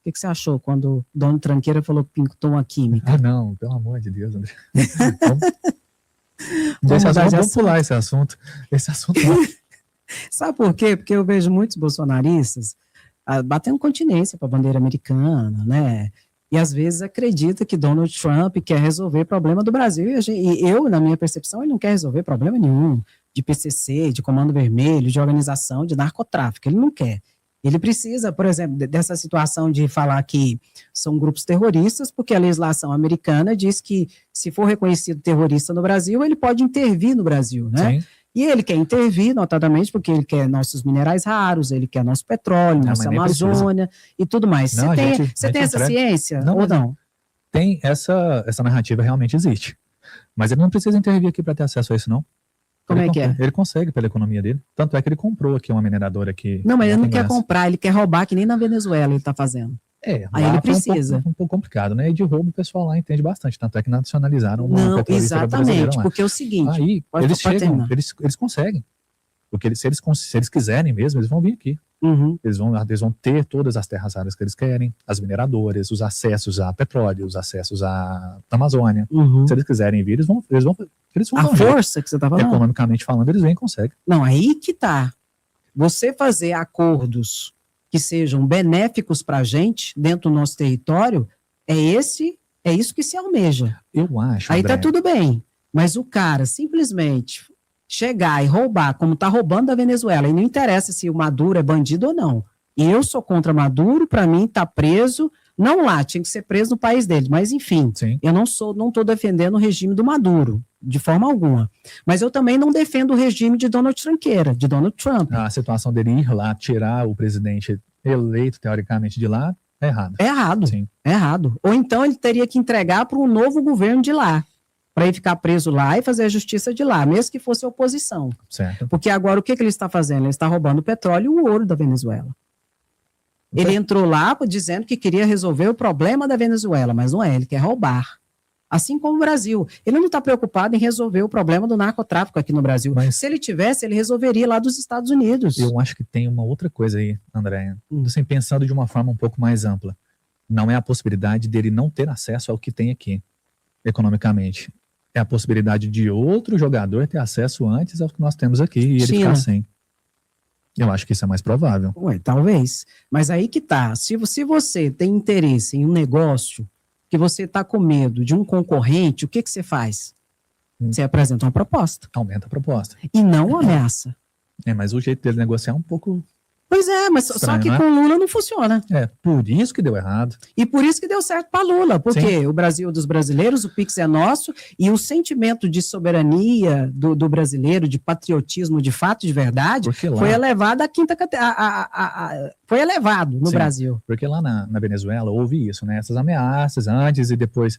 O que você achou quando o dono Tranqueira falou que pintou uma química? Ah, não, pelo amor de Deus, André. Vamos pular esse assunto. Esse assunto não. Sabe por quê? Porque eu vejo muitos bolsonaristas batendo continência para a bandeira americana, né? E às vezes acredita que Donald Trump quer resolver o problema do Brasil. E eu, na minha percepção, ele não quer resolver problema nenhum de PCC, de Comando Vermelho, de organização, de narcotráfico. Ele não quer. Ele precisa, por exemplo, dessa situação de falar que são grupos terroristas, porque a legislação americana diz que se for reconhecido terrorista no Brasil, ele pode intervir no Brasil, né? Sim. E ele quer intervir, notadamente, porque ele quer nossos minerais raros, ele quer nosso petróleo, nossa Amazônia e tudo mais. Você tem essa ciência ou não? Tem, essa narrativa realmente existe. Mas ele não precisa intervir aqui para ter acesso a isso, não. Como é que é? Ele consegue pela economia dele. Tanto é que ele comprou aqui uma mineradora aqui. Não, mas ele não quer comprar, ele quer roubar, que nem na Venezuela ele está fazendo. Aí ele precisa. Um pouco complicado, né? E de roubo o pessoal lá entende bastante. Tanto é que nacionalizaram uma petrolífera brasileira lá. Exatamente, porque é o seguinte... Aí eles chegam, eles conseguem. Porque se eles quiserem mesmo, eles vão vir aqui. Uhum. Eles vão ter todas as terras raras que eles querem, as mineradoras, os acessos a petróleo, os acessos à Amazônia. Uhum. Se eles quiserem vir, eles vão a força que você está falando? Economicamente falando, eles vêm e conseguem. Não, aí que tá. Você fazer acordos que sejam benéficos para a gente, dentro do nosso território, é isso que se almeja. Eu acho, aí André, tá tudo bem, mas o cara simplesmente chegar e roubar, como tá roubando da Venezuela, e não interessa se o Maduro é bandido ou não. E eu sou contra Maduro, para mim tá preso, não lá, tinha que ser preso no país dele, mas enfim, sim, eu não estou defendendo o regime do Maduro, de forma alguma. Mas eu também não defendo o regime de Donald Tranqueira, de Donald Trump. A situação dele ir lá, tirar o presidente eleito, teoricamente, de lá, é errado. É errado, sim. É errado. Ou então ele teria que entregar para um novo governo de lá, para ele ficar preso lá e fazer a justiça de lá, mesmo que fosse a oposição. Certo. Porque agora o que ele está fazendo? Ele está roubando o petróleo e o ouro da Venezuela. Ele entrou lá dizendo que queria resolver o problema da Venezuela, mas não é, ele quer roubar. Assim como o Brasil. Ele não está preocupado em resolver o problema do narcotráfico aqui no Brasil. Mas se ele tivesse, ele resolveria lá dos Estados Unidos. Eu acho que tem uma outra coisa aí, André. Assim, pensando de uma forma um pouco mais ampla. Não é a possibilidade dele não ter acesso ao que tem aqui, economicamente. É a possibilidade de outro jogador ter acesso antes ao que nós temos aqui e ele ficar sem. Eu acho que isso é mais provável. Ué, talvez. Mas aí que tá. Se você tem interesse em um negócio que você está com medo de um concorrente, o que você faz? Você apresenta uma proposta. Aumenta a proposta. E não uma ameaça. Mas o jeito dele negociar é um pouco... Pois é, mas estranho, só que com Lula não funciona. Por isso que deu errado. E por isso que deu certo para Lula, porque o Brasil dos brasileiros, o PIX é nosso, e o sentimento de soberania do brasileiro, de patriotismo de fato, de verdade, foi elevado à quinta foi elevado no Brasil. Porque lá na Venezuela houve isso, né? Essas ameaças antes e depois,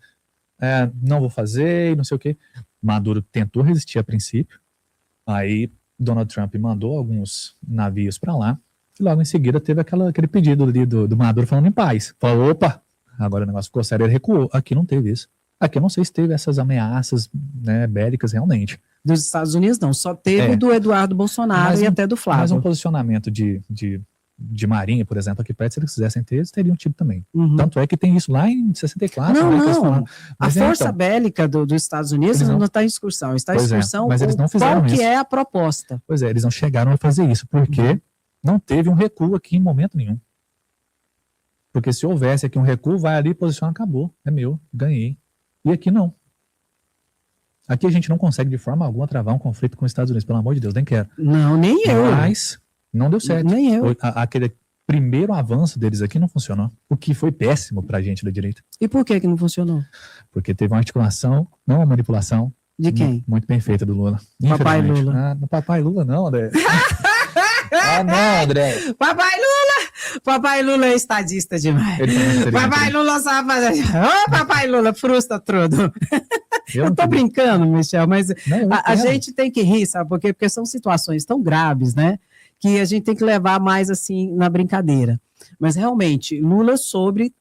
não vou fazer e não sei o quê. Maduro tentou resistir a princípio, aí Donald Trump mandou alguns navios para lá, e logo em seguida teve aquele pedido ali do Maduro falando em paz. Falou, opa, agora o negócio ficou sério, ele recuou. Aqui não teve isso. Aqui eu não sei se teve essas ameaças, né, bélicas realmente. Dos Estados Unidos não, só teve do Eduardo Bolsonaro e até do Flávio. Mas um posicionamento de marinha, por exemplo, aqui perto, se eles quisessem ter, eles teriam tido também. Tanto é que tem isso lá em 64. Não. A força bélica dos Estados Unidos não está em discussão. Está em discussão mas eles não fizeram qual isso. que é a proposta. Pois é, eles não chegaram a fazer isso, porque não teve um recuo aqui em momento nenhum. Porque se houvesse aqui um recuo, vai ali, posiciona, acabou. É meu, ganhei. E aqui não. Aqui a gente não consegue de forma alguma travar um conflito com os Estados Unidos, pelo amor de Deus, nem quero. Não, nem eu. Mas não deu certo. Nem eu. Aquele primeiro avanço deles aqui não funcionou, o que foi péssimo pra gente da direita. E por que não funcionou? Porque teve uma articulação, não uma manipulação. De quem? Muito bem feita do Lula. Papai Lula. No Papai Lula não, André. Não, André. Papai Lula é estadista demais. Papai Lula sabe fazer. Papai Lula, frustra tudo. Eu tô brincando, Michel, mas a gente tem que rir, sabe por quê? Porque são situações tão graves, né? Que a gente tem que levar mais assim na brincadeira. Mas realmente, Lula soube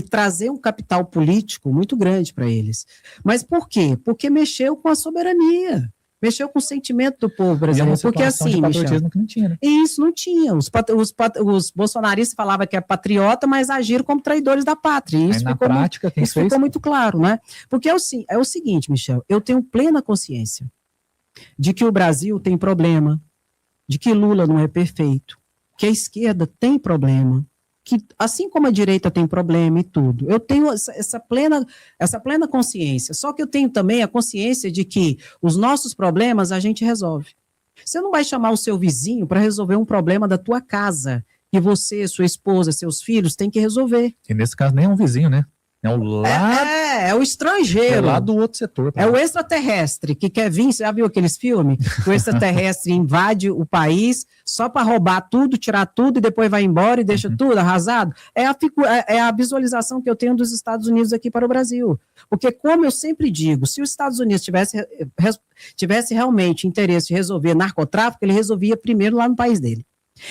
trazer um capital político muito grande para eles. Mas por quê? Porque mexeu com a soberania. Mexeu com o sentimento do povo E é uma brasileiro. Porque situação de assim, Michel, patriotismo que não tinha, né? isso não tinha. Os bolsonaristas falavam que é patriota, mas agiram como traidores da pátria. E Aí isso na ficou prática, quem isso fez? ficou muito claro, né? Porque é o seguinte, Michel, eu tenho plena consciência de que o Brasil tem problema, de que Lula não é perfeito, que a esquerda tem problema, que assim como a direita tem problema e tudo, eu tenho essa plena consciência, só que eu tenho também a consciência de que os nossos problemas a gente resolve. Você não vai chamar o seu vizinho para resolver um problema da tua casa, que você, sua esposa, seus filhos têm que resolver. E nesse caso nem é um vizinho, né? É o lado, É o estrangeiro. lá do outro setor. É o extraterrestre que quer vir. Você já viu aqueles filmes? Que o extraterrestre invade o país só para roubar tudo, tirar tudo e depois vai embora e deixa tudo arrasado. É a visualização que eu tenho dos Estados Unidos aqui para o Brasil. Porque, como eu sempre digo, se os Estados Unidos tivesse realmente interesse de resolver narcotráfico, ele resolvia primeiro lá no país dele.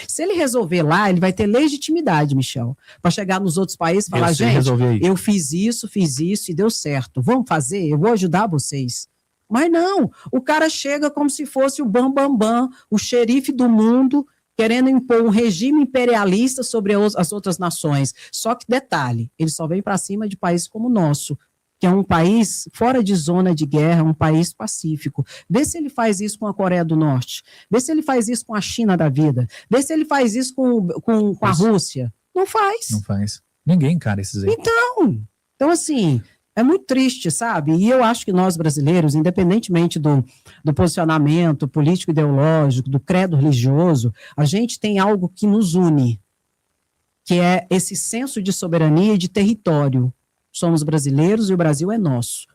Se ele resolver lá, ele vai ter legitimidade, Michel, para chegar nos outros países e falar, gente, eu fiz isso e deu certo. Vamos fazer? Eu vou ajudar vocês. Mas não, o cara chega como se fosse o bambambam, o xerife do mundo, querendo impor um regime imperialista sobre as outras nações. Só que, detalhe, ele só vem para cima de países como o nosso, que é um país fora de zona de guerra, um país pacífico. Vê se ele faz isso com a Coreia do Norte, vê se ele faz isso com a China da vida, vê se ele faz isso com a Rússia. Não faz. Não faz. Ninguém encara esses aí. Então assim, é muito triste, sabe? E eu acho que nós brasileiros, independentemente do posicionamento político ideológico, do credo religioso, a gente tem algo que nos une, que é esse senso de soberania e de território. Somos brasileiros e o Brasil é nosso.